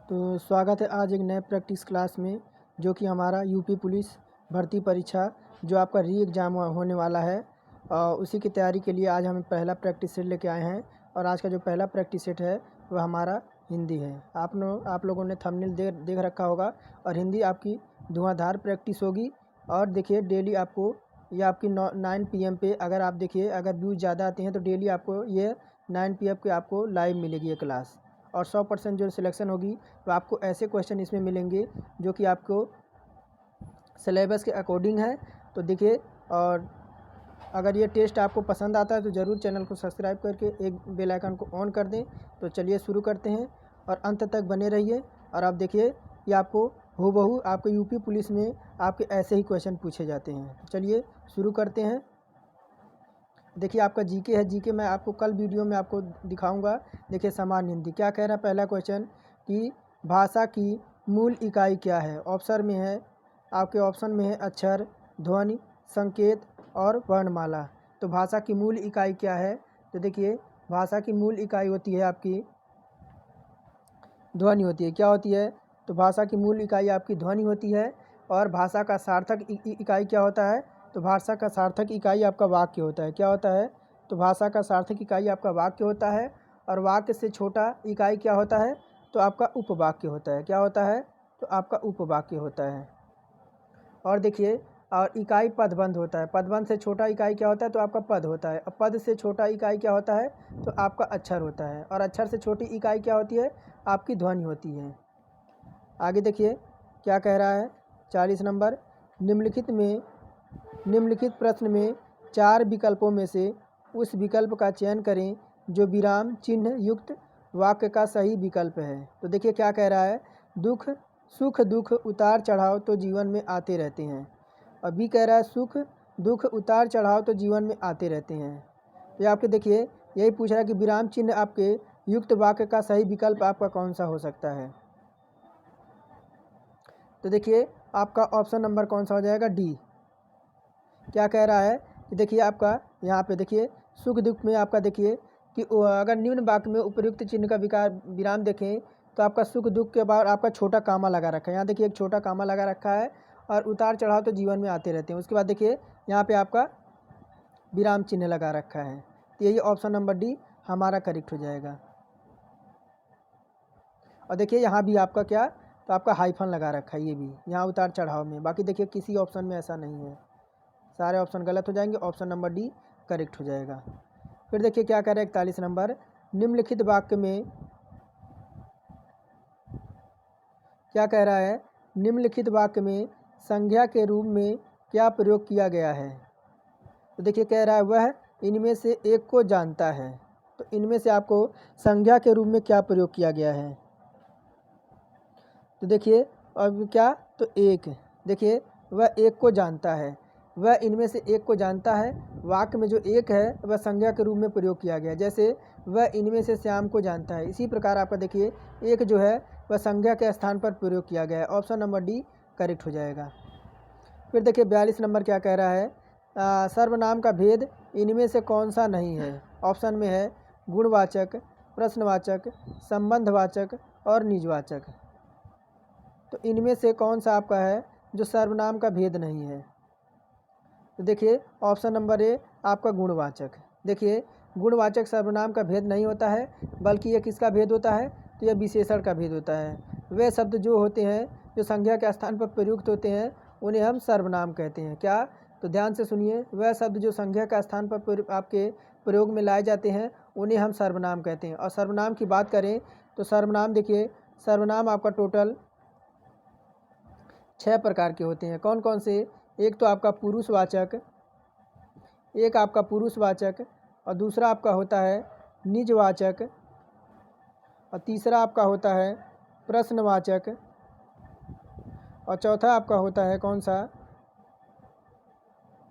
तो स्वागत है आज एक नए प्रैक्टिस क्लास में, जो कि हमारा यूपी पुलिस भर्ती परीक्षा जो आपका री एग्ज़ाम होने वाला है। उसी की तैयारी के लिए आज हम पहला प्रैक्टिस सेट लेके आए हैं। और आज का जो पहला प्रैक्टिस सेट है वह हमारा हिंदी है। आप लोगों ने थंबनेल देख रखा होगा। और हिंदी आपकी धुआंधार प्रैक्टिस होगी। और देखिए डेली आपको ये आपकी 9 PM पे अगर व्यूज़ ज़्यादा आते हैं तो डेली आपको ये 9 PM के आपको लाइव मिलेगी ये क्लास। और 100% जो सिलेक्शन होगी तो आपको ऐसे क्वेश्चन इसमें मिलेंगे जो कि आपको सिलेबस के अकॉर्डिंग है। तो देखिए, और अगर ये टेस्ट आपको पसंद आता है तो ज़रूर चैनल को सब्सक्राइब करके एक बेल आइकन को ऑन कर दें। तो चलिए शुरू करते हैं और अंत तक बने रहिए। और आप देखिए कि आपको हूबहू आपके यूपी पुलिस में आपके ऐसे ही क्वेश्चन पूछे जाते हैं। तो चलिए शुरू करते हैं। देखिए आपका जीके है। जीके मैं आपको कल वीडियो में आपको दिखाऊंगा। देखिए सामान्य हिंदी क्या कह रहा है। पहला क्वेश्चन कि भाषा की मूल इकाई क्या है। आपके ऑप्शन में है अक्षर, ध्वनि, संकेत और वर्णमाला। तो भाषा की मूल इकाई क्या है। तो देखिए भाषा की मूल इकाई होती है आपकी ध्वनि होती है। क्या होती है। तो भाषा की मूल इकाई आपकी ध्वनि होती है। और भाषा का सार्थक इकाई क्या होता है। तो भाषा का सार्थक इकाई आपका वाक्य होता है। क्या होता है। तो भाषा का सार्थक इकाई आपका वाक्य होता है। और वाक्य से छोटा इकाई क्या होता है। तो आपका उपवाक्य होता है। क्या होता है। तो आपका उपवाक्य होता है। और देखिए, और इकाई पदबंध होता है। पदबंध से छोटा इकाई क्या होता है। तो आपका पद होता है। और पद से छोटा इकाई क्या होता है। तो आपका अक्षर होता है। और अक्षर से छोटी इकाई क्या होती है। आपकी ध्वनि होती है। आगे देखिए क्या कह रहा है। 40 नंबर, निम्नलिखित प्रश्न में 4 विकल्पों में से उस विकल्प का चयन करें जो विराम चिन्ह युक्त वाक्य का सही विकल्प है। तो देखिए क्या कह रहा है। सुख दुख उतार चढ़ाव तो जीवन में आते रहते हैं। और बी कह रहा है सुख दुख उतार चढ़ाव तो जीवन में आते रहते हैं। तो ये आपके देखिए यही पूछ रहा है कि विराम चिन्ह आपके युक्त वाक्य का सही विकल्प आपका कौन सा हो सकता है। तो देखिए आपका ऑप्शन नंबर कौन सा हो जाएगा, डी। क्या कह रहा है कि देखिए आपका यहाँ पे देखिए सुख दुख में आपका देखिए कि अगर निम्न वाक्य में उपयुक्त चिन्ह का विराम देखें तो आपका सुख दुख के बाद आपका छोटा कामा लगा रखा है। यहाँ देखिए एक छोटा कामा लगा रखा है। और उतार चढ़ाव तो जीवन में आते रहते हैं। उसके बाद देखिए यहाँ पे आपका विराम चिन्ह लगा रखा है। तो यही ऑप्शन नंबर डी हमारा करेक्ट हो जाएगा। और देखिए यहाँ भी आपका क्या, तो आपका हाइफन लगा रखा है ये भी यहाँ उतार चढ़ाव में। बाकी देखिए किसी ऑप्शन में ऐसा नहीं है। सारे ऑप्शन गलत हो जाएंगे। ऑप्शन नंबर डी करेक्ट हो जाएगा। फिर देखिए क्या कह रहा है 41 नंबर, निम्नलिखित वाक्य में क्या कह रहा है। निम्नलिखित वाक्य में संज्ञा के रूप में क्या प्रयोग किया गया है। तो देखिए कह रहा है वह इनमें से एक को जानता है। तो इनमें से आपको संज्ञा के रूप में क्या प्रयोग किया गया है। तो देखिए अब क्या, तो एक। देखिए वह एक को जानता है। वह इनमें से एक को जानता है। वाक्य में जो एक है वह संज्ञा के रूप में प्रयोग किया गया है। जैसे वह इनमें से श्याम को जानता है। इसी प्रकार आपका देखिए एक जो है वह संज्ञा के स्थान पर प्रयोग किया गया है। ऑप्शन नंबर डी करेक्ट हो जाएगा। फिर देखिए 42 नंबर क्या कह रहा है। सर्वनाम का भेद इनमें से कौन सा नहीं है। ऑप्शन में है गुणवाचक, प्रश्नवाचक, संबंधवाचक और निजवाचक। तो इनमें से कौन सा आपका है जो सर्वनाम का भेद नहीं है। तो देखिए ऑप्शन नंबर ए आपका गुणवाचक। देखिए गुणवाचक सर्वनाम का भेद नहीं होता है, बल्कि ये किसका भेद होता है। तो यह विशेषण का भेद होता है। वे शब्द जो होते हैं जो संज्ञा के स्थान पर प्रयुक्त होते हैं उन्हें हम सर्वनाम कहते हैं। क्या, तो ध्यान से सुनिए, वह शब्द जो संज्ञा का स्थान पर आपके प्रयोग में लाए जाते हैं उन्हें हम सर्वनाम कहते हैं। और सर्वनाम की बात करें तो सर्वनाम देखिए, सर्वनाम आपका टोटल 6 प्रकार के होते हैं। कौन कौन से। एक तो आपका पुरुषवाचक, एक आपका पुरुषवाचक, और दूसरा आपका होता है निजवाचक, और तीसरा आपका होता है प्रश्नवाचक, और चौथा आपका होता है कौन सा,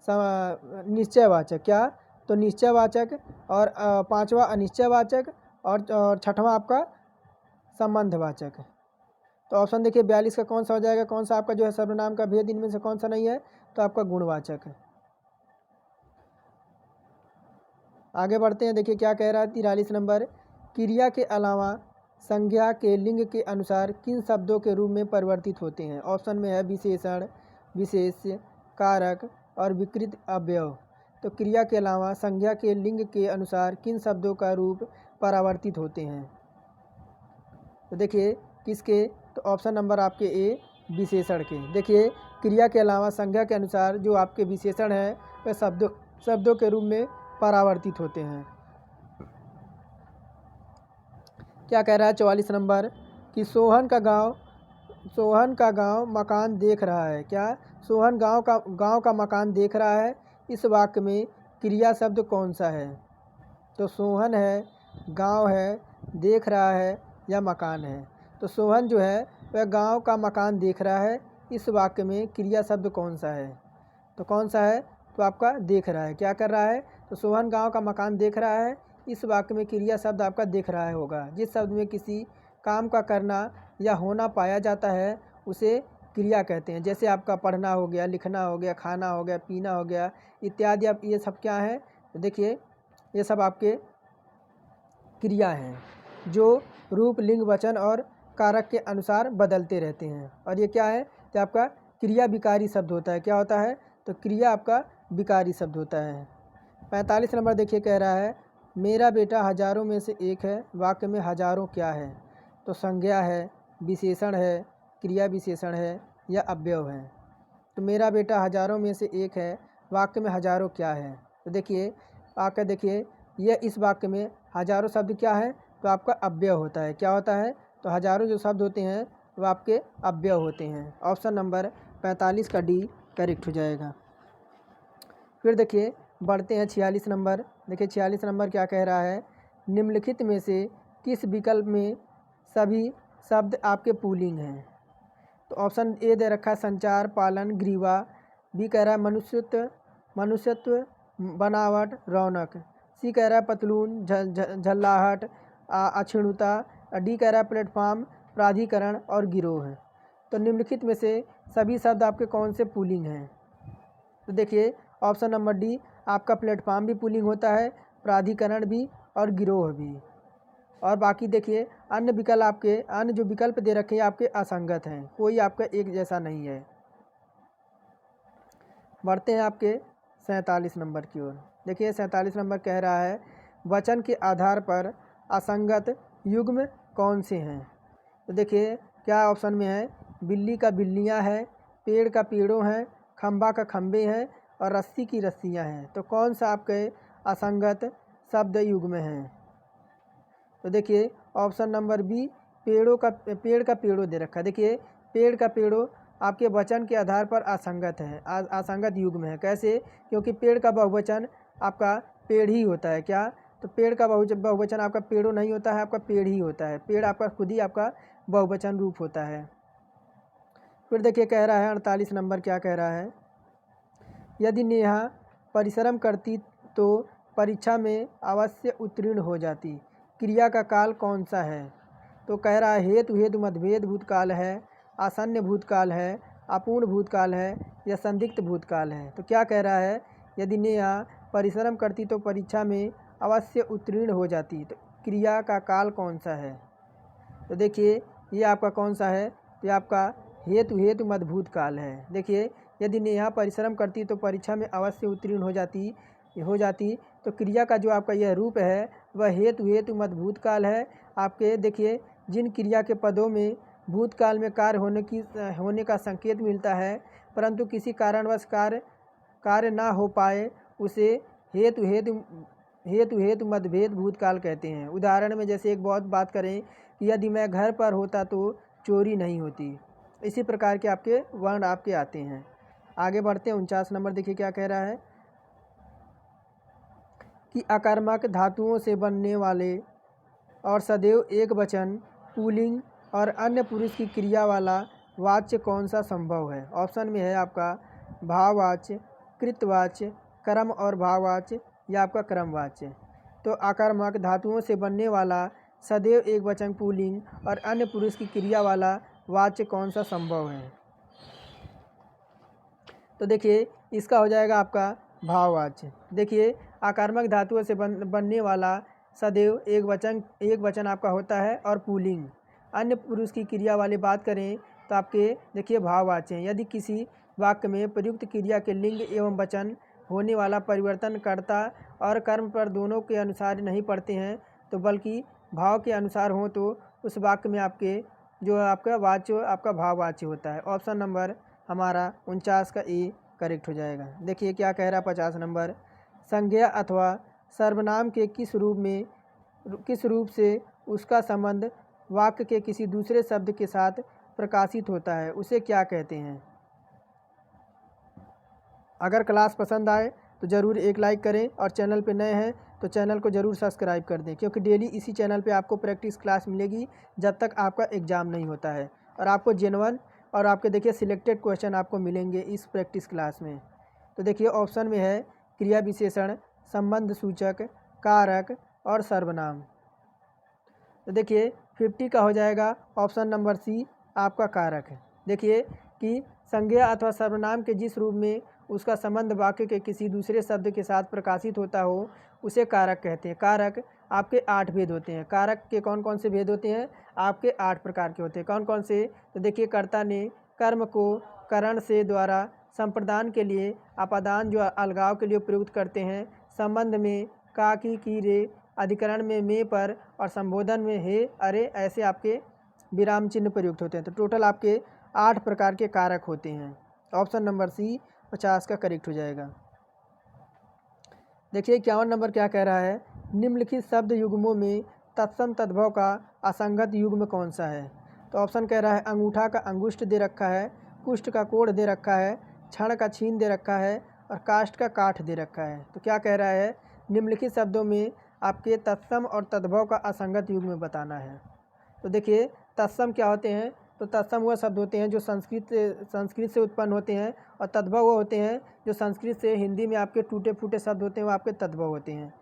निश्चयवाचक। क्या, तो निश्चयवाचक, और पांचवा अनिश्चयवाचक, और छठवां आपका संबंधवाचक। तो ऑप्शन देखिए 42 का कौन सा हो जाएगा। कौन सा आपका जो है सर्वनाम का भेद इनमें से कौन सा नहीं है। तो आपका गुणवाचक है। आगे बढ़ते हैं। देखिए क्या कह रहा है 43 नंबर, क्रिया के अलावा संज्ञा के लिंग के अनुसार किन शब्दों के रूप में परिवर्तित होते हैं? ऑप्शन में है विशेषण, विशेष्य, कारक और विकृत अवयव। तो क्रिया के अलावा संज्ञा के लिंग के अनुसार किन शब्दों का रूप परावर्तित होते हैं? तो देखिए किसके, तो ऑप्शन नंबर आपके ए विशेषण के। देखिए क्रिया के अलावा संज्ञा के अनुसार जो आपके विशेषण हैं वह शब्दों के रूप में परावर्तित होते हैं। क्या कह रहा है 44 नंबर कि सोहन का गांव मकान देख रहा है। क्या? सोहन गांव का मकान देख रहा है। इस वाक्य में क्रिया शब्द कौन सा है? तो सोहन है, गांव है, देख रहा है या मकान है। तो सोहन जो है वह गांव का मकान देख रहा है। इस वाक्य में क्रिया शब्द कौन सा है? तो कौन सा है? तो आपका देख रहा है। क्या कर रहा है? तो सोहन गांव का मकान देख रहा है। इस वाक्य में क्रिया शब्द आपका देख रहा है होगा। जिस शब्द में किसी काम का करना या होना पाया जाता है उसे क्रिया कहते हैं। जैसे आपका पढ़ना हो गया, लिखना हो गया, खाना हो गया, पीना हो गया इत्यादि। अब ये सब क्या है? तो देखिए ये सब आपके क्रिया हैं जो रूप, लिंग, वचन और कारक के अनुसार बदलते रहते हैं। और ये क्या है? कि आपका क्रिया विकारी शब्द होता है। क्या होता है? तो क्रिया आपका विकारी शब्द होता है। 45 नंबर देखिए कह रहा है मेरा बेटा हजारों में से एक है। वाक्य में हजारों क्या है? तो संज्ञा है, विशेषण है, क्रिया विशेषण है या अवयव है। तो मेरा बेटा हजारों में से एक है, वाक्य में हजारों क्या है? तो देखिए आकर देखिए यह इस वाक्य में हजारों शब्द क्या है? तो आपका अव्यय होता है। क्या होता है? तो हजारों जो शब्द होते हैं वो आपके अव्यय होते हैं। ऑप्शन नंबर 45 का डी करेक्ट हो जाएगा। फिर देखिए बढ़ते हैं 46 नंबर। देखिए 46 नंबर क्या कह रहा है निम्नलिखित में से किस विकल्प में सभी शब्द आपके पुल्लिंग हैं? तो ऑप्शन ए दे रखा है संचार, पालन, ग्रीवा। बी कह रहा है मनुष्यत्व, बनावट, रौनक। सी कह रहा है पतलून, झल्लाहट, अक्षिणुता। डी कह रहा है प्लेटफॉर्म, प्राधिकरण और गिरोह। तो निम्नलिखित में से सभी शब्द आपके कौन से पुल्लिंग हैं? तो देखिए ऑप्शन नंबर डी आपका प्लेटफॉर्म भी पुल्लिंग होता है, प्राधिकरण भी और गिरोह भी। और बाकी देखिए अन्य विकल्प आपके अन्य जो विकल्प दे रखे हैं आपके असंगत हैं, कोई आपका एक जैसा नहीं है। बढ़ते हैं आपके 47 नंबर की ओर। देखिए 47 नंबर कह रहा है वचन के आधार पर असंगत युग्म कौन से हैं? तो देखिए क्या ऑप्शन में है बिल्ली का बिल्लियाँ है, पेड़ का पेड़ों हैं, खंबा का खंबे हैं और रस्सी की रस्सियाँ हैं। तो कौन सा आपके असंगत शब्द युग्म हैं? तो देखिए ऑप्शन नंबर बी पेड़ का पेड़ों दे रखा है। देखिए पेड़ का पेड़ों आपके वचन के आधार पर असंगत है, असंगत युग्म है। कैसे? क्योंकि पेड़ का बहुवचन आपका पेड़ ही होता है। क्या? तो पेड़ का बहुवचन आपका पेड़ों नहीं होता है, आपका पेड़ ही होता है। पेड़ आपका खुद ही आपका बहुवचन रूप होता है। फिर देखिए कह रहा है 48 नंबर क्या कह रहा है यदि नेहा परिश्रम करती तो परीक्षा में अवश्य उत्तीर्ण हो जाती। क्रिया का काल कौन सा है? तो कह रहा है हेतु मतभेद भूतकाल है, आसन्न भूतकाल है, अपूर्ण भूतकाल है या संदिग्ध भूतकाल है। तो क्या कह रहा है यदि नेहा परिश्रम करती तो परीक्षा में अवश्य उत्तीर्ण हो जाती। तो क्रिया का काल कौन सा है? तो देखिए ये आपका कौन सा है? ये आपका हेतु मत काल है। देखिए यदि नेहा परिश्रम करती तो परीक्षा में अवश्य उत्तीर्ण हो जाती। तो क्रिया का जो आपका यह रूप है वह हेतु मत भूतकाल है। आपके देखिए जिन क्रिया के पदों में भूतकाल में कार्य होने का संकेत मिलता है परंतु किसी कारणवश कार्य ना हो पाए उसे हेतु मतभेद भूतकाल कहते हैं। उदाहरण में जैसे एक बहुत बात करें कि यदि मैं घर पर होता तो चोरी नहीं होती। इसी प्रकार के आपके वर्ण आपके आते हैं। आगे बढ़ते हैं 49 नंबर। देखिए क्या कह रहा है कि अकर्मक धातुओं से बनने वाले और सदैव एक वचन, पुल्लिंग और अन्य पुरुष की क्रिया वाला वाच्य कौन सा संभव है? ऑप्शन में है आपका भाववाच्य, कृतवाच्य, कर्म और भाववाच्य या आपका क्रमवाच्य। तो अकर्मक धातुओं से बनने वाला सदैव एक वचन, पुल्लिंग और अन्य पुरुष की क्रिया वाला वाच्य कौन सा संभव है? तो देखिए इसका हो जाएगा आपका भाववाच्य। देखिए आकर्मक धातुओं से बनने वाला सदैव एक वचन आपका होता है और पुल्लिंग। अन्य पुरुष की क्रिया वाली बात करें तो आपके देखिए भाववाची हैं। यदि किसी वाक्य में प्रयुक्त क्रिया के लिंग एवं वचन होने वाला परिवर्तन कर्ता और कर्म पर दोनों के अनुसार नहीं पड़ते हैं तो बल्कि भाव के अनुसार हो तो उस वाक्य में आपके जो आपका वाच्य आपका भाववाची होता है। ऑप्शन नंबर हमारा 49 का ए करेक्ट हो जाएगा। देखिए क्या कह रहा है 50 नंबर, संज्ञा अथवा सर्वनाम के किस रूप से उसका संबंध वाक्य के किसी दूसरे शब्द के साथ प्रकाशित होता है उसे क्या कहते हैं। अगर क्लास पसंद आए तो ज़रूर एक लाइक करें और चैनल पे नए हैं तो चैनल को ज़रूर सब्सक्राइब कर दें, क्योंकि डेली इसी चैनल पे आपको प्रैक्टिस क्लास मिलेगी जब तक आपका एग्ज़ाम नहीं होता है। और आपको जेन्युइन और आपके देखिए सिलेक्टेड क्वेश्चन आपको मिलेंगे इस प्रैक्टिस क्लास में। तो देखिए ऑप्शन में है क्रिया विशेषण, संबंध सूचक, कारक और सर्वनाम। तो देखिए 50 का हो जाएगा ऑप्शन नंबर सी आपका कारक है। देखिए कि संज्ञा अथवा सर्वनाम के जिस रूप में उसका संबंध वाक्य के किसी दूसरे शब्द के साथ प्रकाशित होता हो उसे कारक कहते हैं। कारक आपके 8 भेद होते हैं। कारक के कौन कौन से भेद होते हैं? आपके 8 प्रकार के होते हैं। कौन कौन से? तो देखिए कर्ता ने कर्म को करण से द्वारा संप्रदान के लिए अपादान जो अलगाव के लिए प्रयुक्त करते हैं, संबंध में का की रे, अधिकरण में पर और संबोधन में हे अरे ऐसे आपके विराम चिन्ह प्रयुक्त होते हैं। तो टोटल आपके 8 प्रकार के कारक होते हैं। ऑप्शन नंबर सी 50 का करेक्ट हो जाएगा। देखिए 51 नंबर क्या कह रहा है, निम्नलिखित शब्द युग्मों में तत्सम तद्भव का असंगत युग्म कौन सा है। तो ऑप्शन कह रहा है अंगूठा का अंगुष्ठ दे रखा है, कुष्ठ का कोढ़ दे रखा है, क्षण का छीन दे रखा है और काष्ठ का काठ दे रखा है। तो क्या कह रहा है, निम्नलिखित शब्दों में आपके तत्सम और तद्भव का असंगत युग्म बताना है। तो देखिए तत्सम क्या होते हैं, तो तत्सम वह शब्द होते हैं जो संस्कृत से उत्पन्न होते हैं और तद्भव वो होते हैं जो संस्कृत से हिंदी में आपके टूटे फूटे शब्द होते हैं, वो आपके तद्भव होते हैं।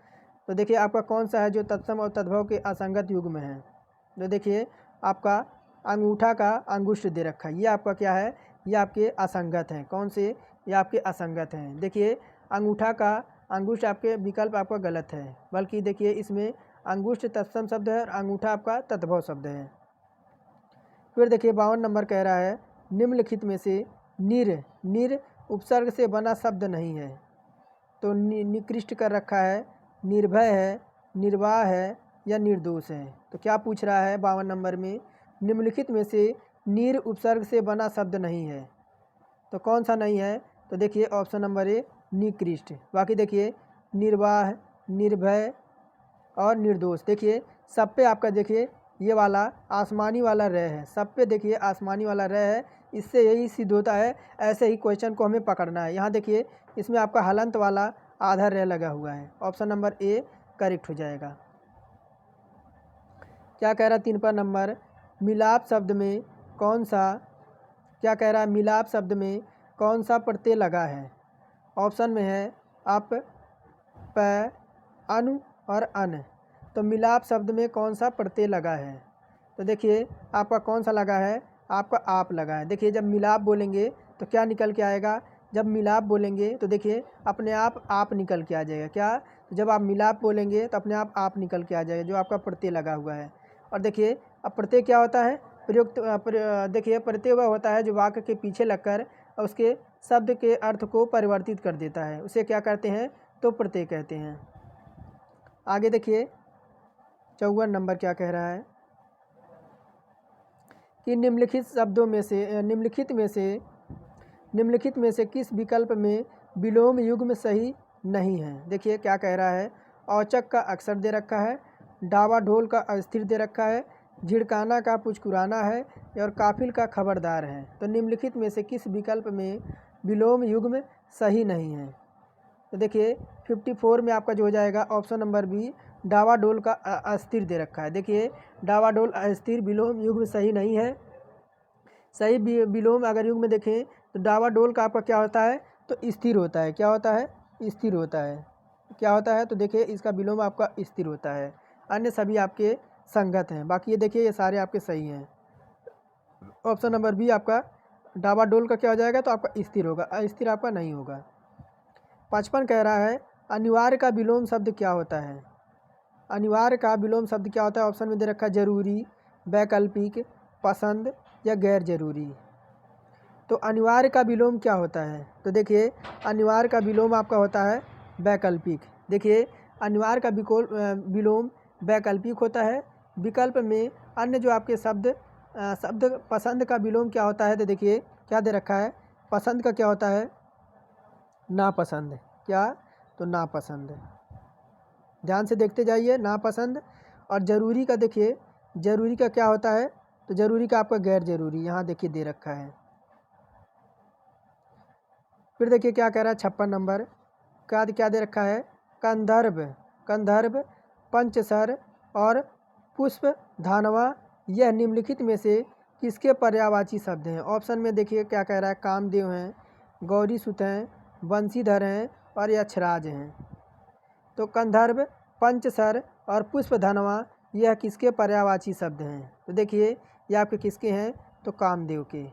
तो देखिए आपका कौन सा है जो तत्सम और तद्भव के असंगत युग्म है। तो देखिए आपका अंगूठा का अंगुष्ठ दे रखा है, ये आपका क्या है, ये आपके असंगत हैं। कौन से? ये आपके असंगत हैं। देखिए अंगूठा का अंगुष्ठ आपके विकल्प आपका गलत है, बल्कि देखिए इसमें अंगुष्ठ तत्सम शब्द है और अंगूठा आपका तद्भव शब्द है। फिर देखिए 52 नंबर कह रहा है, निम्नलिखित में से निर उपसर्ग से बना शब्द नहीं है। तो निकृष्ट कर रखा है, निर्भय है, निर्वाह है या निर्दोष है। तो क्या पूछ रहा है 52 नंबर में, निम्नलिखित में से निर उपसर्ग से बना शब्द नहीं है। तो कौन सा नहीं है? तो देखिए ऑप्शन नंबर ए निकृष्ट। बाकी देखिए निर्वाह, निर्भय और निर्दोष। देखिए सब पे आपका देखिए ये वाला आसमानी वाला रह है, सब पे देखिए आसमानी वाला रह है। इससे यही सिद्ध होता है, ऐसे ही क्वेश्चन को हमें पकड़ना है। यहाँ देखिए इसमें आपका हलंत वाला आधा रह लगा हुआ है। ऑप्शन नंबर ए करेक्ट हो जाएगा। क्या कह रहा है 3 पर नंबर, मिलाप शब्द में कौन सा, क्या कह रहा है, मिलाप शब्द में कौन सा प्रत्यय लगा है। ऑप्शन में है अप, प, अनु और अन। तो मिलाप शब्द में कौन सा प्रत्यय लगा है। तो देखिए आपका कौन सा लगा है, आपका आप लगा है। देखिए जब मिलाप बोलेंगे तो क्या निकल के आएगा, जब मिलाप बोलेंगे तो देखिए अपने आप निकल के आ जाएगा। क्या? तो जब आप मिलाप बोलेंगे तो अपने आप निकल के आ जाएगा, जो आपका प्रत्यय लगा हुआ है। और देखिए अब प्रत्यय क्या होता है, प्रयुक्त देखिए प्रत्यय वह होता है जो वाक्य के पीछे लगकर उसके शब्द के अर्थ को परिवर्तित कर देता है, उसे क्या कहते हैं, तो प्रत्यय कहते हैं। आगे देखिए 54 नंबर क्या कह रहा है कि निम्नलिखित में से किस विकल्प में विलोम युग्म सही नहीं है। देखिए क्या कह रहा है, औचक का अक्षर दे रखा है, डावाडोल का अस्थिर दे रखा है, झिड़काना का पुचकुराना है और काफिल का खबरदार है। तो निम्नलिखित में से किस विकल्प में विलोम युग्म सही नहीं है। तो देखिए 54 में आपका जो हो जाएगा ऑप्शन नंबर बी, डावाडोल का अस्थिर दे रखा है। देखिए डावाडोल अस्थिर विलोम युग्म सही नहीं है। सही विलोम अगर युग्म में देखें तो डावाडोल का आपका क्या होता है, तो स्थिर होता है। क्या होता है? स्थिर होता है। क्या होता है? तो देखिए इसका विलोम आपका स्थिर होता है, अन्य सभी आपके संगत हैं। बाकी ये देखिए ये सारे आपके सही हैं। ऑप्शन नंबर बी आपका डावाडोल का क्या हो जाएगा, तो आपका स्थिर होगा, अस्थिर आपका नहीं होगा। 55 कह रहा है, अनिवार्य का विलोम शब्द क्या होता है। अनिवार्य का विलोम शब्द क्या होता है? ऑप्शन में दे रखा है जरूरी, वैकल्पिक, पसंद या गैर जरूरी। तो अनिवार्य का विलोम क्या होता है? तो देखिए अनिवार्य का विलोम आपका होता है वैकल्पिक। देखिए अनिवार्य का विलोम वैकल्पिक होता है। विकल्प में अन्य जो आपके शब्द पसंद का विलोम क्या होता है? तो देखिए क्या दे रखा है? पसंद का क्या होता है? नापसंद। क्या? तो नापसंद। ध्यान से देखते जाइए, नापसंद। और ज़रूरी का देखिए, ज़रूरी का क्या होता है? तो ज़रूरी का आपका गैर ज़रूरी, यहाँ देखिए दे रखा है। फिर देखिए क्या कह रहा है 56 नंबर का, क्या दे रखा है? कंदर्भ, कंदर्भ, पंचसर और पुष्प धानवा यह निम्नलिखित में से किसके पर्यायवाची शब्द हैं? ऑप्शन में देखिए क्या कह रहा है? कामदेव हैं, गौरीसुत हैं, बंशीधर हैं और यक्षराज हैं। तो कंदर्भ, पंचसर और पुष्प धनवा यह किसके पर्यायवाची शब्द हैं? तो देखिए ये आपके किसके हैं? तो कामदेव के।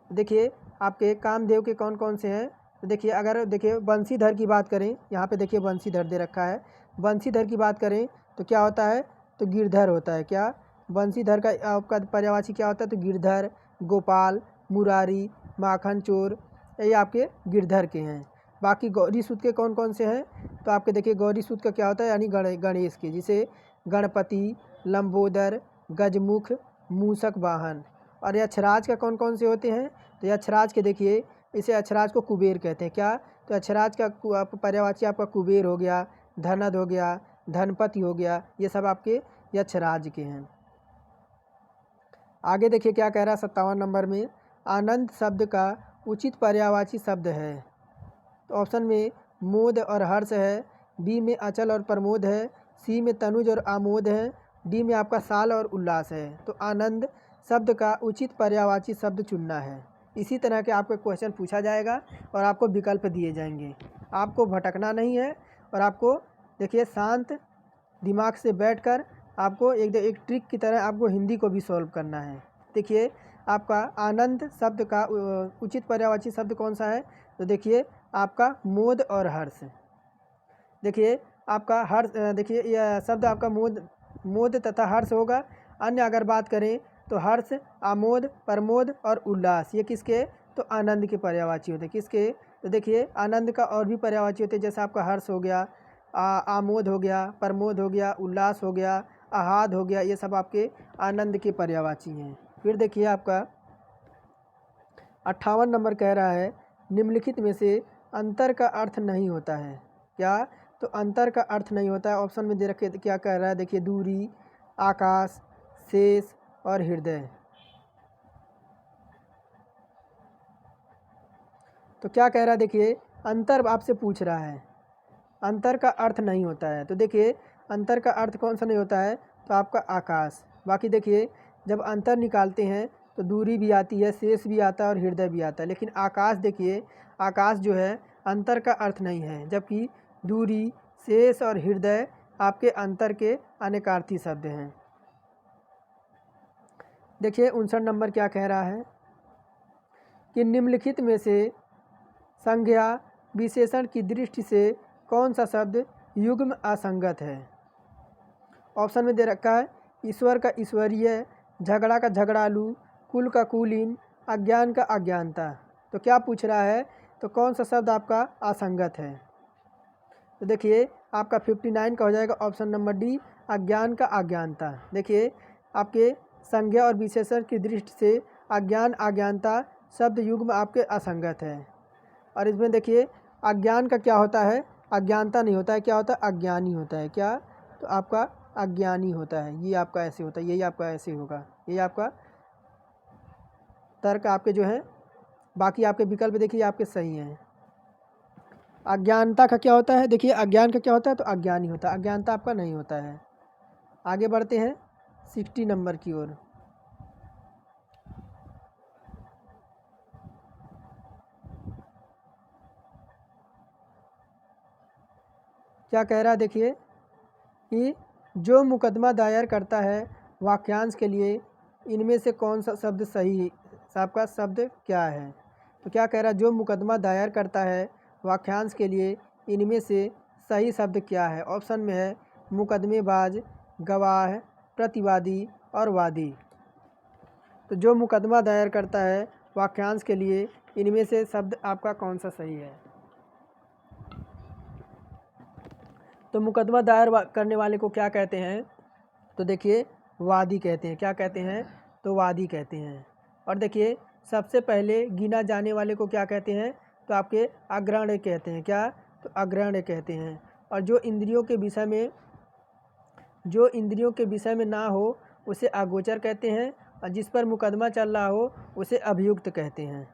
देखिए आपके कामदेव के कौन कौन से हैं? तो देखिए अगर देखिए बंशीधर की बात करें, यहाँ पे देखिए बंशीधर दे रखा है। बंशीधर की बात करें तो क्या होता है? तो गिरधर होता है। क्या? बंशीधर का आपका पर्यायवाची क्या होता है? तो गिरधर, गोपाल, मुरारी, माखन चोर, ये आपके गिरधर के हैं। बाकी गौरीसुत के कौन कौन से हैं? तो आपके देखिए गौरीसुत का क्या होता है? यानी गणेश के, जिसे गणपति, लंबोदर, गजमुख, मूषक वाहन। और यक्षराज का कौन कौन से होते हैं? तो यक्षराज के देखिए, इसे यक्षराज को कुबेर कहते हैं। क्या? तो यक्षराज का पर्यायवाची आपका कुबेर हो गया, धनद हो गया, धनपति हो गया, ये सब आपके यक्षराज के हैं। आगे देखिए क्या कह रहा है 57 नंबर में, आनंद शब्द का उचित पर्यायवाची शब्द है। तो ऑप्शन में मोद और हर्ष है, बी में अचल और प्रमोद है, सी में तनुज और आमोद है, डी में आपका साल और उल्लास है। तो आनंद शब्द का उचित पर्यायवाची शब्द चुनना है। इसी तरह के आपको क्वेश्चन पूछा जाएगा और आपको विकल्प दिए जाएंगे। आपको भटकना नहीं है और आपको देखिए शांत दिमाग से बैठकर आपको एक ट्रिक की तरह आपको हिंदी को भी सॉल्व करना है। देखिए आपका आनंद शब्द का उचित पर्यायवाची शब्द कौन सा है? तो देखिए आपका मोद और हर्ष। देखिए आपका हर्ष, देखिए यह शब्द आपका मोद तथा हर्ष होगा। अन्य अगर बात करें तो हर्ष, आमोद, प्रमोद और उल्लास, ये किसके? तो आनंद के पर्यायवाची होते हैं। किसके? तो देखिए आनंद का और भी पर्यायवाची होते हैं, जैसे आपका हर्ष हो गया, आमोद हो गया, प्रमोद हो गया, उल्लास हो गया, आह्लाद हो गया, ये सब आपके आनंद के पर्यायवाची हैं। फिर देखिए आपका 58 नंबर कह रहा है निम्नलिखित में से अंतर का अर्थ नहीं होता है। क्या? तो अंतर का अर्थ नहीं होता है। ऑप्शन में दे रखे क्या कह रहा है? देखिए दूरी, आकाश, शेष और हृदय। तो क्या कह रहा है? देखिए अंतर आपसे पूछ रहा है, अंतर का अर्थ नहीं होता है। तो देखिए अंतर का अर्थ कौन सा नहीं होता है? तो आपका आकाश। बाकी देखिए जब अंतर निकालते हैं तो दूरी भी आती है, शेष भी आता है और हृदय भी आता है, लेकिन आकाश देखिए, आकाश जो है अंतर का अर्थ नहीं है, जबकि दूरी, शेष और हृदय आपके अंतर के अनेकार्थी शब्द हैं। देखिए 59 नंबर क्या कह रहा है कि निम्नलिखित में से संज्ञा विशेषण की दृष्टि से कौन सा शब्द युग्म असंगत है? ऑप्शन में दे रखा है ईश्वर का ईश्वरीय, झगड़ा का झगड़ालू, कुल का कुलीन, अज्ञान का अज्ञानता। तो क्या पूछ रहा है? तो कौन सा शब्द आपका असंगत है? तो देखिए आपका 59 का हो जाएगा ऑप्शन नंबर डी, अज्ञान का अज्ञानता। देखिए आपके संज्ञा और विशेषण की दृष्टि से अज्ञान अज्ञानता शब्द युग्म आपके असंगत है। और इसमें देखिए अज्ञान का क्या होता है? अज्ञानता नहीं होता है, क्या होता है? अज्ञानी होता है। क्या? तो आपका अज्ञानी होता है। ये आपका ऐसे होता है, यही आपका ऐसे होगा। यही आपका तर्क आपके जो है, बाकी आपके विकल्प देखिए आपके सही हैं। अज्ञानता का क्या होता है? देखिए अज्ञान का क्या होता है? तो अज्ञानी होता है, अज्ञानता आपका नहीं होता है। आगे बढ़ते हैं 60 नंबर की ओर। क्या कह रहा है? देखिए कि जो मुकदमा दायर करता है वाक्यांश के लिए इनमें से कौन सा शब्द सही, आपका शब्द क्या है? तो क्या कह रहा है? जो मुकदमा दायर करता है वाक्यांश के लिए इनमें से सही शब्द क्या है? ऑप्शन में है मुकदमेबाज, गवाह, प्रतिवादी और वादी। तो जो मुकदमा दायर करता है वाक्यांश के लिए इनमें से शब्द आपका कौन सा सही है? तो मुकदमा दायर करने वाले को क्या कहते हैं? तो देखिए वादी कहते हैं। क्या कहते हैं? तो वादी कहते हैं। और देखिए सबसे पहले गिना जाने वाले को क्या कहते हैं? तो आपके अग्रण्य कहते हैं। क्या? तो अग्रण्य कहते हैं। और जो इंद्रियों के विषय में ना हो उसे अगोचर कहते हैं, और जिस पर मुकदमा चल रहा हो उसे अभियुक्त कहते हैं।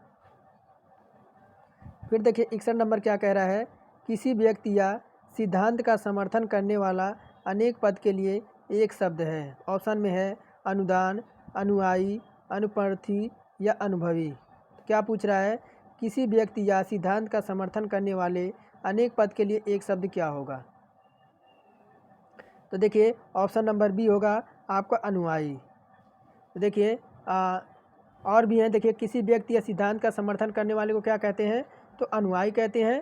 फिर देखिए 61 नंबर क्या कह रहा है? किसी व्यक्ति या सिद्धांत का समर्थन करने वाला अनेक पद के लिए एक शब्द है। ऑप्शन में है अनुदान, अनुयायी, अनुपर्थी या अनुभवी। क्या पूछ रहा है? किसी व्यक्ति या सिद्धांत का समर्थन करने वाले अनेक पद के लिए एक शब्द क्या होगा? तो देखिए ऑप्शन नंबर बी होगा आपका अनुयायी। तो देखिए और भी हैं। देखिए किसी व्यक्ति या सिद्धांत का समर्थन करने वाले को क्या कहते हैं? तो अनुयायी कहते हैं।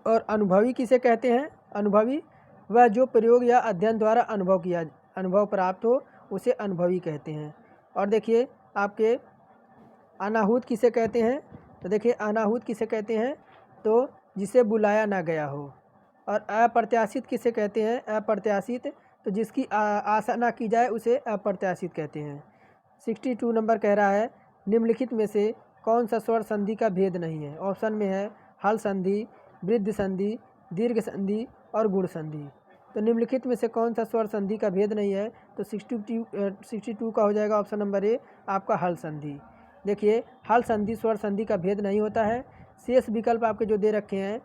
और अनुभवी किसे कहते हैं? अनुभवी वह जो प्रयोग या अध्ययन द्वारा अनुभव प्राप्त हो उसे अनुभवी कहते हैं। और देखिए आपके अनाहूत किसे कहते हैं? तो देखिए अनाहूत किसे कहते हैं? तो जिसे बुलाया ना गया हो। और अप्रत्याशित किसे कहते हैं? अप्रत्याशित तो जिसकी आशा ना की जाए उसे अप्रत्याशित कहते हैं। 62 नंबर कह रहा है निम्नलिखित में से कौन सा स्वर संधि का भेद नहीं है? ऑप्शन में है हल संधि, वृद्धि संधि, दीर्घ संधि और गुण संधि। तो निम्नलिखित में से कौन सा स्वर संधि का भेद नहीं है? तो 62 का हो जाएगा ऑप्शन नंबर ए आपका हल संधि। देखिए हल संधि स्वर संधि का भेद नहीं होता है। शेष विकल्प आपके जो दे रखे हैं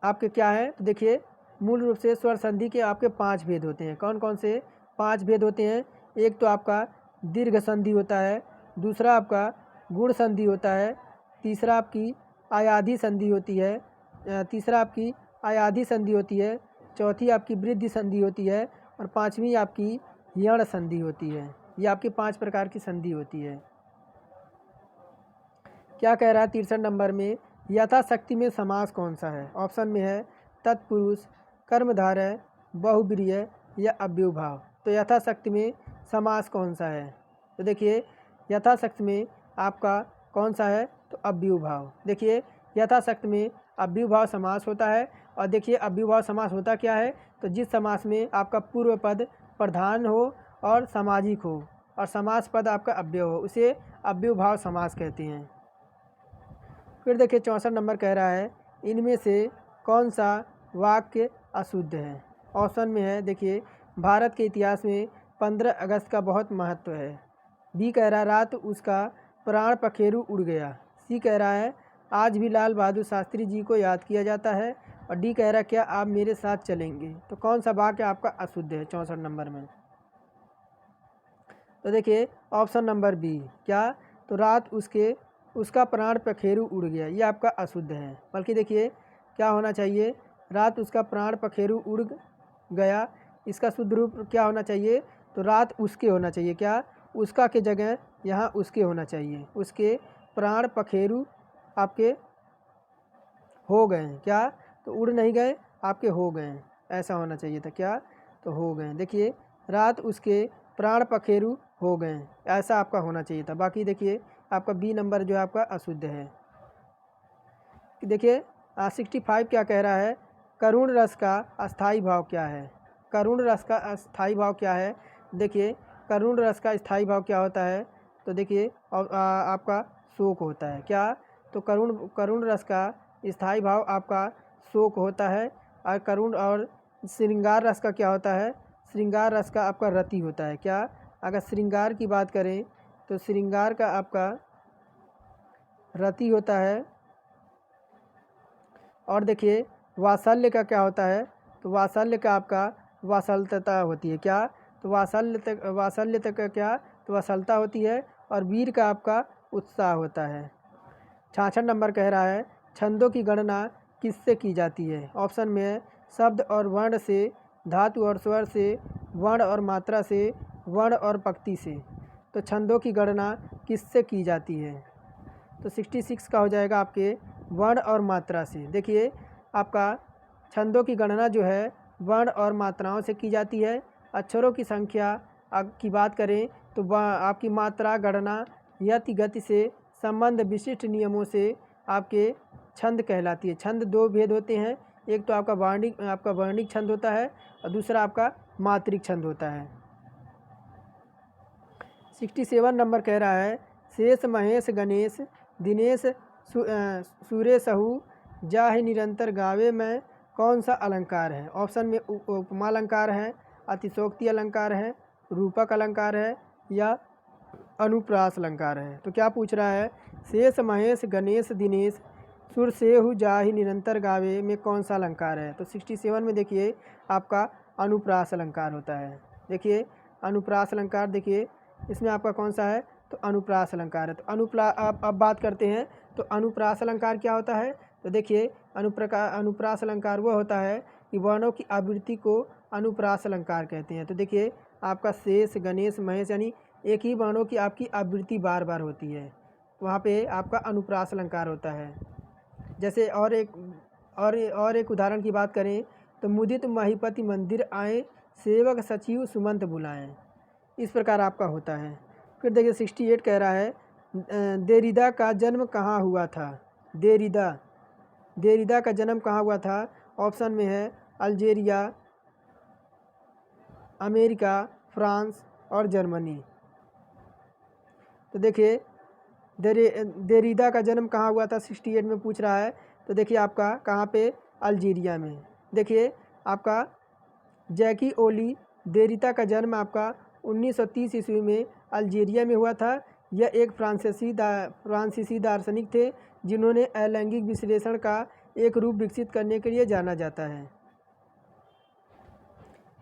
आपके क्या हैं? तो देखिए मूल रूप से स्वर संधि के आपके 5 भेद होते हैं। कौन कौन से 5 भेद होते हैं? एक तो आपका दीर्घ संधि होता है, दूसरा आपका गुण संधि होता है, तीसरा आपकी आयाधी संधि होती है, चौथी आपकी वृद्धि संधि होती है और पांचवी आपकी यण संधि होती है। ये आपकी 5 प्रकार की संधि होती है। क्या कह रहा है 63 नंबर में? यथाशक्ति में समास कौन सा है? ऑप्शन में है तत्पुरुष, कर्मधारय, बहुब्रीहि या अव्ययभाव। तो यथाशक्ति में समास कौन सा है? तो देखिए यथाशक्ति में आपका कौन सा है? तो अव्ययभाव। देखिए यथाशक्ति में अव्ययभाव समास होता है। और देखिए अव्ययभाव समास होता क्या है? तो जिस समास में आपका पूर्व पद प्रधान हो और सामाजिक हो और समास पद आपका अव्यय हो उसे अव्ययभाव समास कहते हैं। फिर देखिए 64 नंबर कह रहा है इनमें से कौन सा वाक्य अशुद्ध है? ऑप्शन में है देखिए भारत के इतिहास में 15 अगस्त का बहुत महत्व है। बी कह रहा है रात उसका प्राण पखेरु उड़ गया। सी कह रहा है आज भी लाल बहादुर शास्त्री जी को याद किया जाता है। और डी कह रहा है क्या आप मेरे साथ चलेंगे? तो कौन सा वाक्य आपका अशुद्ध है 64 नंबर में? तो देखिए ऑप्शन नंबर बी। क्या? तो रात उसका प्राण पखेरु उड़ गया, ये आपका अशुद्ध है। बल्कि देखिए क्या होना चाहिए? रात उसका प्राण पखेरु उड़ गया, इसका शुद्ध रूप क्या होना चाहिए? तो रात उसके होना चाहिए। क्या? उसका के जगह यहाँ उसके होना चाहिए। उसके प्राण पखेरु आपके हो गए। क्या? तो उड़ नहीं गए, आपके हो गए, ऐसा होना चाहिए था। क्या? तो हो गए। देखिए रात उसके प्राण पखेरु हो गए, ऐसा आपका होना चाहिए था। बाकी देखिए आपका बी नंबर जो है आपका अशुद्ध है। देखिए 65 क्या कह रहा है? करुण रस का अस्थाई भाव क्या है? करुण रस का अस्थाई भाव क्या है? देखिए करुण रस का स्थायी भाव क्या होता है? तो देखिए आपका शोक होता है। क्या? तो करुण रस का स्थायी भाव आपका शोक होता है। और करुण और श्रृंगार रस का क्या होता है? श्रृंगार रस का आपका रति होता है। क्या? अगर श्रृंगार की बात करें तो श्रृंगार का आपका रति होता है। और देखिए वात्सल्य का क्या होता है? तो वात्सल्य का आपका वात्सल्यता होती है। क्या? तो वात्सल्य तक का क्या? तो वात्सल्यता होती है। और वीर का आपका उत्साह होता है। 66 नंबर कह रहा है छंदों की गणना किससे की जाती है? ऑप्शन में है शब्द और वर्ण से, धातु और स्वर से, वर्ण और मात्रा से, वर्ण और पंक्ति से। तो छंदों की गणना किससे की जाती है? तो 66 का हो जाएगा आपके वर्ण और मात्रा से। देखिए आपका छंदों की गणना जो है वर्ण और मात्राओं से की जाती है। अक्षरों की संख्या की बात करें तो आपकी मात्रा गणना यति गति से संबंध विशिष्ट नियमों से आपके छंद कहलाती है। छंद दो भेद होते हैं, एक तो आपका वर्णिक छंद होता है और दूसरा आपका मात्रिक छंद होता है। 67 नंबर कह रहा है, शेष महेश गणेश दिनेश सुरेशहु जाहि निरंतर गावे में कौन सा अलंकार है। ऑप्शन में उपमा अलंकार है, अतिशोक्ति अलंकार है, रूपक अलंकार है या अनुप्रास अलंकार है। तो क्या पूछ रहा है, शेष महेश गणेश दिनेश सुर सेहु जाहि निरंतर गावे में कौन सा अलंकार है। तो 67 में देखिए आपका अनुप्रास अलंकार होता है। देखिए अनुप्रास अलंकार, देखिए इसमें आपका कौन सा है, तो अनुप्रास अलंकार है। तो अब बात करते हैं तो अनुप्रास अलंकार क्या होता है। तो देखिए अनुप्रास अलंकार वह होता है कि वर्णों की आवृत्ति को अनुप्रास अलंकार कहते हैं। तो देखिए आपका शेष गणेश महेश यानी एक ही वर्णों की आपकी आवृत्ति बार बार होती है, वहाँ पे आपका अनुप्रास अलंकार होता है। जैसे और एक उदाहरण की बात करें तो मुदित महीपति मंदिर आए सेवक सचिव सुमंत बुलाएं, इस प्रकार आपका होता है। फिर देखिए 68 कह रहा है, देरिदा का जन्म कहाँ हुआ था। देरिदा का जन्म कहाँ हुआ था। ऑप्शन में है अल्जीरिया, अमेरिका, फ्रांस और जर्मनी। तो देखिए देरिदा का जन्म कहाँ हुआ था 68 में पूछ रहा है। तो देखिए आपका कहाँ पे, अल्जीरिया में। देखिए आपका जैकी ओली देरिदा का जन्म आपका 1930 ईस्वी में अल्जीरिया में हुआ था। यह एक फ्रांसीसी दार्शनिक थे जिन्होंने अलैंगिक विश्लेषण का एक रूप विकसित करने के लिए जाना जाता है।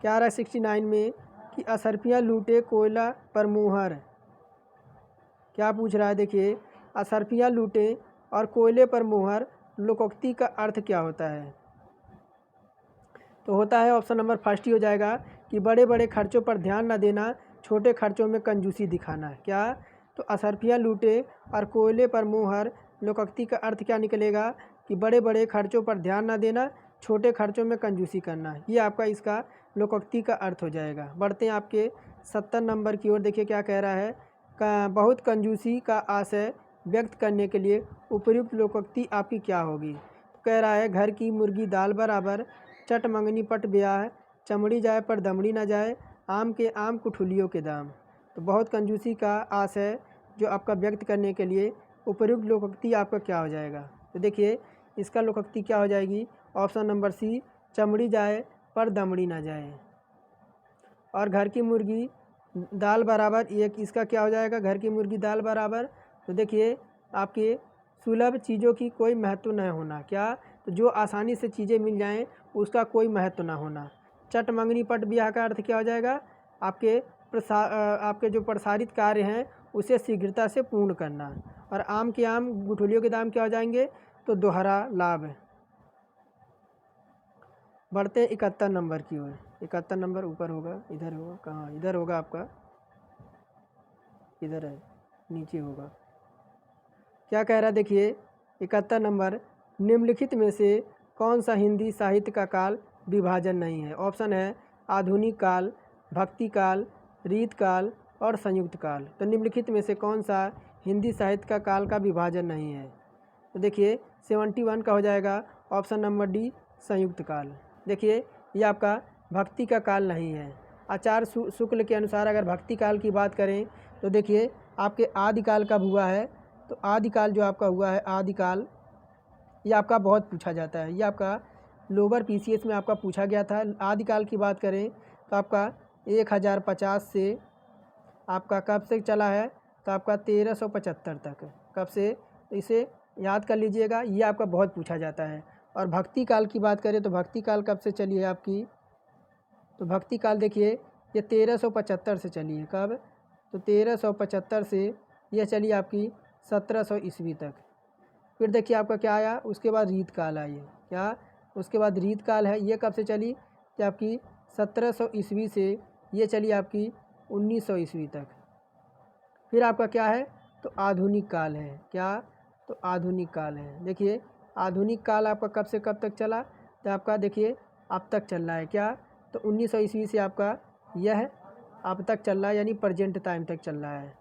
क्या रहा 69 में कि असरफियाँ लूटे कोयला पर मुहर। क्या पूछ रहा है, देखिए असरफियाँ लूटे और कोयले पर मुहर लोकोक्ति का अर्थ क्या होता है। तो होता है ऑप्शन नंबर फर्स्ट ही हो जाएगा कि बड़े बड़े खर्चों पर ध्यान न देना, छोटे खर्चों में कंजूसी दिखाना। क्या, तो असरफियाँ लूटे और कोयले पर मुहर लोकोक्ति का अर्थ क्या निकलेगा कि बड़े बड़े खर्चों पर ध्यान न देना, छोटे खर्चों में कंजूसी करना। ये आपका इसका लोकोक्ति का अर्थ हो जाएगा। बढ़ते हैं आपके 70 नंबर की ओर। देखिए क्या कह रहा है, बहुत कंजूसी का आशय व्यक्त करने के लिए उपयुक्त लोकोक्ति आपकी क्या होगी। तो कह रहा है, घर की मुर्गी दाल बराबर, चट मंगनी पट ब्याह, चमड़ी जाए पर दमड़ी ना जाए, आम के आम कुठुलियों के दाम। तो बहुत कंजूसी का आशय जो आपका व्यक्त करने के लिए उपयुक्त लोकोक्ति आपका क्या हो जाएगा। तो देखिए इसका लोकोक्ति क्या हो जाएगी, ऑप्शन नंबर सी, चमड़ी जाए पर दमड़ी ना जाए। और घर की मुर्गी दाल बराबर, ये इसका क्या हो जाएगा, घर की मुर्गी दाल बराबर। तो देखिए आपके सुलभ चीज़ों की कोई महत्व न होना। क्या, तो जो आसानी से चीज़ें मिल जाएं उसका कोई महत्व ना होना। चट मंगनी पट ब्याह का अर्थ क्या हो जाएगा, आपके जो प्रसारित कार्य हैं उसे शीघ्रता से पूर्ण करना। और आम के आम गुठलियों के दाम क्या हो जाएंगे, तो दोहरा लाभ। बढ़ते हैं 71 नंबर की ओर। 71 नंबर ऊपर होगा, इधर होगा, कहाँ, इधर होगा आपका, इधर है, नीचे होगा। क्या कह रहा है, देखिए 71 नंबर, निम्नलिखित में से कौन सा हिंदी साहित्य का काल विभाजन नहीं है। ऑप्शन है आधुनिक काल, भक्ति काल, रीत काल और संयुक्त काल। तो निम्नलिखित में से कौन सा हिंदी साहित्य का काल का विभाजन नहीं है। तो देखिए 71 का हो जाएगा ऑप्शन नंबर डी, संयुक्त काल। देखिए ये आपका भक्ति का काल नहीं है। आचार्य शुक्ल के अनुसार अगर भक्ति काल की बात करें तो देखिए आपके आदिकाल कब हुआ है। तो आदिकाल जो आपका हुआ है, आदिकाल ये आपका बहुत पूछा जाता है, ये आपका लोअर पीसीएस में आपका पूछा गया था। आदिकाल की बात करें तो आपका 1050 से आपका कब से चला है, तो आपका 1375 तक। कब से, इसे याद कर लीजिएगा, ये आपका बहुत पूछा जाता है। और भक्ति काल की बात करें तो भक्ति काल कब से चली है आपकी, तो भक्ति काल देखिए ये 1375 से चली है। कब, तो 1375 से यह चली आपकी 1700 ईस्वी तक। फिर देखिए आपका क्या आया, उसके बाद रीत काल आई है। क्या, उसके बाद रीत काल है, ये कब से चली, कि आपकी 1700 ईस्वी से ये चली आपकी 1900 ईस्वी तक। फिर आपका क्या है, तो आधुनिक काल है। क्या, तो आधुनिक काल है। देखिए आधुनिक काल आपका कब से कब तक चला, तो आपका देखिए अब तक चल रहा है क्या, तो 1900 ईस्वी से आपका यह अब तक चल रहा है, यानी प्रेजेंट टाइम तक चल रहा है।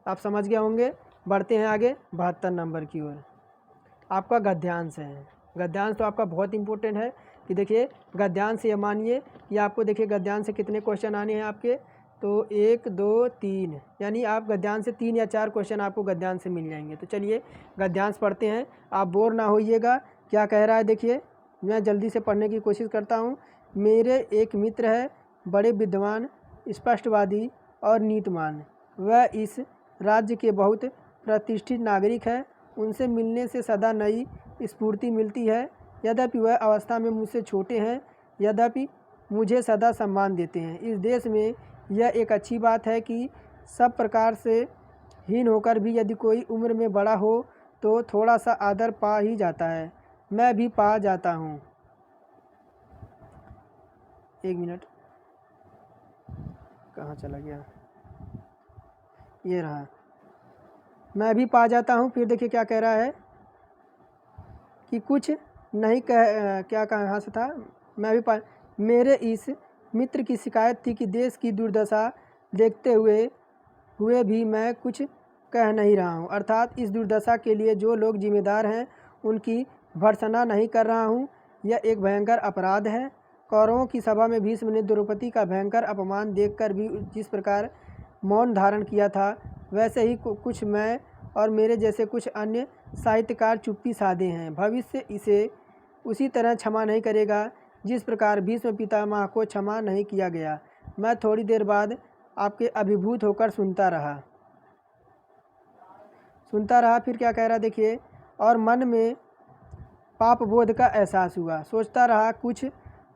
आप समझ गए होंगे। बढ़ते हैं आगे 72 नंबर की ओर। आपका गद्यांश है। गद्यांश तो आपका बहुत इंपॉर्टेंट है कि देखिए गद्यांश से ये मानिए कि आपको देखिए गद्यांश से कितने क्वेश्चन आने हैं आपके, तो 1 2 3, यानी आप गद्यांश से 3 या 4 क्वेश्चन आपको गद्यांश से मिल जाएंगे। तो चलिए गद्यांश पढ़ते हैं, आप बोर ना होइएगा। क्या कह रहा है देखिए, मैं जल्दी से पढ़ने की कोशिश करता हूँ। मेरे एक मित्र है, बड़े विद्वान, स्पष्टवादी और नीतिमान। वह इस राज्य के बहुत प्रतिष्ठित नागरिक है। उनसे मिलने से सदा नई स्फूर्ति मिलती है। यद्यपि वह अवस्था में मुझसे छोटे हैं, यद्यपि मुझे सदा सम्मान देते हैं। इस देश में यह एक अच्छी बात है कि सब प्रकार से हीन होकर भी यदि कोई उम्र में बड़ा हो तो थोड़ा सा आदर पा ही जाता है। मैं भी पा जाता हूँ। एक मिनट, कहाँ चला गया, ये रहा। मैं भी पा जाता हूँ। फिर देखिए क्या कह रहा है कि कुछ नहीं क्या कहाँ से था, मैं भी पा। मेरे इस मित्र की शिकायत थी कि देश की दुर्दशा देखते हुए भी मैं कुछ कह नहीं रहा हूँ, अर्थात इस दुर्दशा के लिए जो लोग जिम्मेदार हैं उनकी भर्त्सना नहीं कर रहा हूँ। यह एक भयंकर अपराध है। कौरवों की सभा में भीष्म ने द्रौपदी का भयंकर अपमान देखकर भी जिस प्रकार मौन धारण किया था, वैसे ही कुछ मैं और मेरे जैसे कुछ अन्य साहित्यकार चुप्पी साधे हैं। भविष्य इसे उसी तरह क्षमा नहीं करेगा जिस प्रकार भीष्म पितामह को क्षमा नहीं किया गया। मैं थोड़ी देर बाद आपके अभिभूत होकर सुनता रहा। फिर क्या कह रहा देखिए, और मन में पाप बोध का एहसास हुआ। सोचता रहा कुछ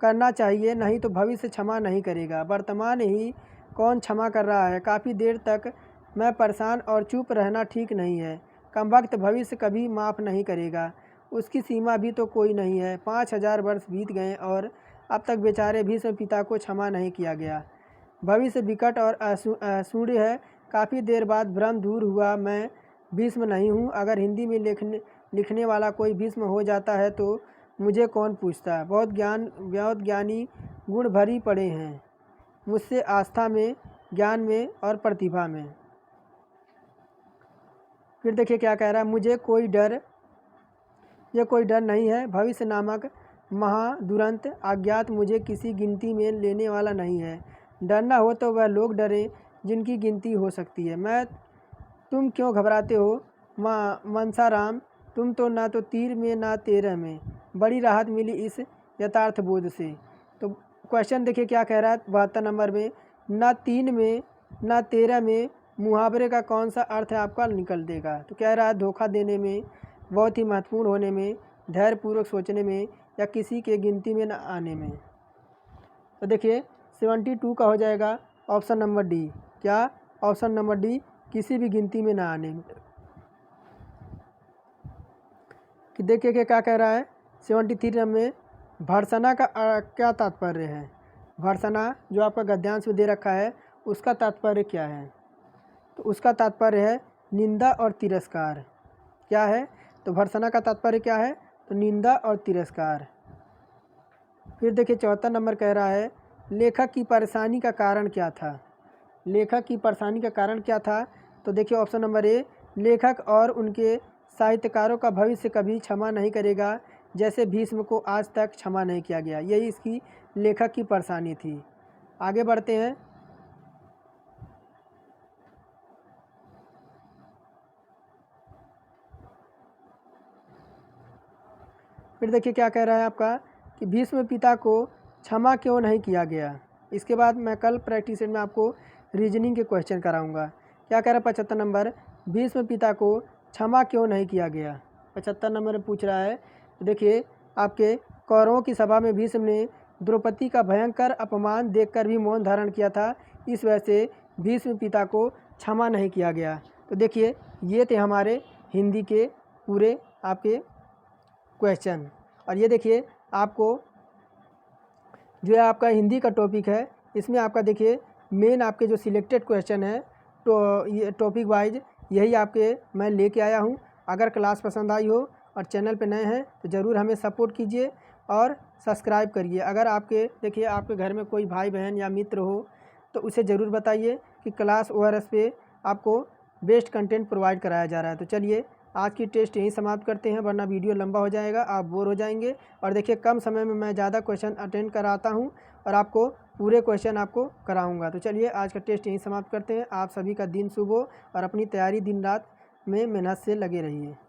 करना चाहिए, नहीं तो भविष्य क्षमा नहीं करेगा। वर्तमान ही कौन क्षमा कर रहा है। काफ़ी देर तक मैं परेशान और चुप रहना ठीक नहीं है। कमबख्त भविष्य कभी माफ़ नहीं करेगा, उसकी सीमा भी तो कोई नहीं है। 5000 वर्ष बीत गए और अब तक बेचारे भीष्म पिता को क्षमा नहीं किया गया। भविष्य विकट और असूर्य है। काफ़ी देर बाद भ्रम दूर हुआ, मैं भीष्म नहीं हूँ। अगर हिंदी में लिखने वाला कोई भीष्म हो जाता है तो मुझे कौन पूछता। बहुत ज्ञानी गुण भरी पड़े हैं मुझसे आस्था में, ज्ञान में और प्रतिभा में। फिर देखिए क्या कह रहा है, मुझे कोई डर नहीं है। भविष्य नामक महादुरंत अज्ञात मुझे किसी गिनती में लेने वाला नहीं है। डरना हो तो वह लोग डरें जिनकी गिनती हो सकती है। तुम क्यों घबराते हो मनसाराम, तुम तो ना तो तीर में ना तेरह में। बड़ी राहत मिली इस यथार्थ बोध से। तो क्वेश्चन देखिए क्या कह रहा है 72 नंबर में, ना 3 में ना 13 में मुहावरे का कौन सा अर्थ है आपका निकल देगा। तो कह रहा है धोखा देने में, बहुत ही महत्वपूर्ण होने में, धैर्यपूर्वक सोचने में या किसी के गिनती में न आने में। तो देखिए 72 का हो जाएगा ऑप्शन नंबर डी। क्या? ऑप्शन नंबर डी, किसी भी गिनती में ना आने में। कि देखिए कि क्या कह रहा है 73 में, भर्त्सना का क्या तात्पर्य है। भर्त्सना जो आपका गद्यांश में दे रखा है उसका तात्पर्य क्या है। तो उसका तात्पर्य है निंदा और तिरस्कार। क्या है? तो भर्त्सना का तात्पर्य क्या है, तो निंदा और तिरस्कार। फिर देखिए 74 नंबर कह रहा है लेखक की परेशानी का कारण क्या था। लेखक की परेशानी का कारण क्या था, तो देखिए ऑप्शन नंबर ए, लेखक और उनके साहित्यकारों का भविष्य कभी क्षमा नहीं करेगा, जैसे भीष्म को आज तक क्षमा नहीं किया गया। यही इसकी लेखक की परेशानी थी। आगे बढ़ते हैं। फिर देखिए क्या कह रहा है आपका कि भीष्म पिता को क्षमा क्यों नहीं किया गया। इसके बाद मैं कल प्रैक्टिस में आपको रीजनिंग के क्वेश्चन कराऊंगा। क्या कह रहा है 75 नंबर, भीष्म पिता को क्षमा क्यों नहीं किया गया। 75 नंबर में पूछ रहा है। तो देखिए आपके कौरवों की सभा में भीष्म ने द्रौपदी का भयंकर अपमान देखकर भी मौन धारण किया था, इस वजह से भीष्म पिता को क्षमा नहीं किया गया। तो देखिए ये थे हमारे हिंदी के पूरे आपके क्वेश्चन। और ये देखिए आपको जो है आपका हिंदी का टॉपिक है, इसमें आपका देखिए मेन आपके जो सिलेक्टेड क्वेश्चन है तो ये टॉपिक वाइज यही आपके मैं लेके आया हूँ। अगर क्लास पसंद आई हो और चैनल पे नए हैं तो ज़रूर हमें सपोर्ट कीजिए और सब्सक्राइब करिए। अगर देखिए आपके घर में कोई भाई बहन या मित्र हो तो उसे ज़रूर बताइए कि क्लास ORS पे आपको बेस्ट कंटेंट प्रोवाइड कराया जा रहा है। तो चलिए आज की टेस्ट यहीं समाप्त करते हैं, वरना वीडियो लंबा हो जाएगा, आप बोर हो जाएंगे। और देखिए कम समय में मैं ज़्यादा क्वेश्चन अटेंड कराता हूं और आपको पूरे क्वेश्चन आपको कराऊंगा। तो चलिए आज का टेस्ट यहीं समाप्त करते हैं। आप सभी का दिन शुभ हो और अपनी तैयारी दिन रात में मेहनत से लगे रहिए।